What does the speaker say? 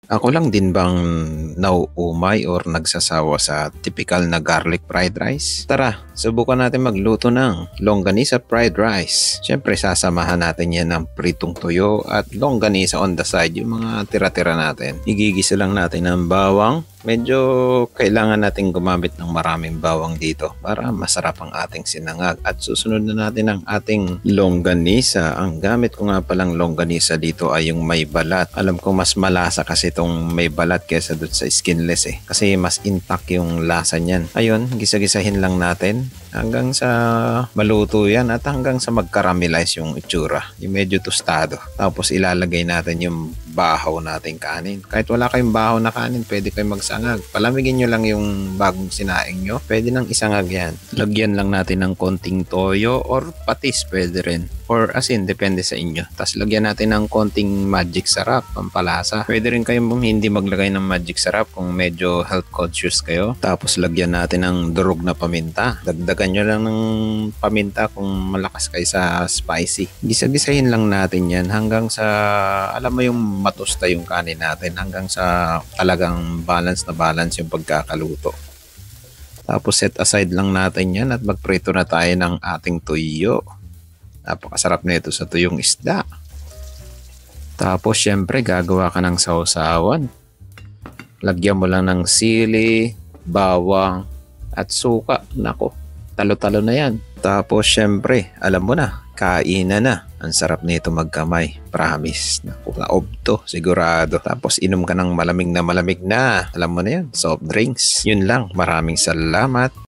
Ako lang din bang nauumay or nagsasawa sa typical na garlic fried rice? Tara, subukan natin magluto ng longganisa fried rice. Siyempre sasamahan natin yan ng pritong tuyo at longganisa on the side, yung mga tira-tira natin. Igigisa lang natin ng bawang. Medyo kailangan natin gumamit ng maraming bawang dito para masarap ang ating sinangag. At susunod na natin ang ating longganisa. Ang gamit ko nga palang longganisa dito ay yung may balat. Alam ko mas malasa kasi itong may balat kesa doon sa skinless kasi mas intact yung lasa niyan. Ayun, gisa-gisahin lang natin hanggang sa maluto yan at hanggang sa mag-caramelize yung itsura. Yung medyo tostado. Tapos ilalagay natin yung bahaw nating kanin. Kahit wala kayong bahaw na kanin, pwede kayong magsangag. Palamigin nyo lang yung bagong sinaing nyo. Pwede nang isangag yan. Lagyan lang natin ng konting toyo or patis, pwede rin. Or asin, depende sa inyo. Tapos lagyan natin ng konting magic sarap, pampalasa. Pwede rin kayong hindi maglagay ng magic sarap kung medyo health conscious kayo. Tapos lagyan natin ng durog na paminta. Dagdagan nyo lang ng paminta kung malakas kayo sa spicy. Gisa-gisahin lang natin yan hanggang sa, alam mo yung matusta yung kanin natin, hanggang sa talagang balance na balance yung pagkakaluto. Tapos set aside lang natin yan at magprito na tayo ng ating tuyo. Napakasarap na ito sa tuyong isda. Tapos syempre gagawa ka ng sausawan. Lagyan mo lang ng sili, bawang at suka. Nako, talo-talo na yan. Tapos syempre, alam mo na, kainan na. Ang sarap nito magkamay. Promise. Naku, laob to, sigurado. Tapos inom ka ng malamig na malamig na. Alam mo na yan, soft drinks. Yun lang, maraming salamat.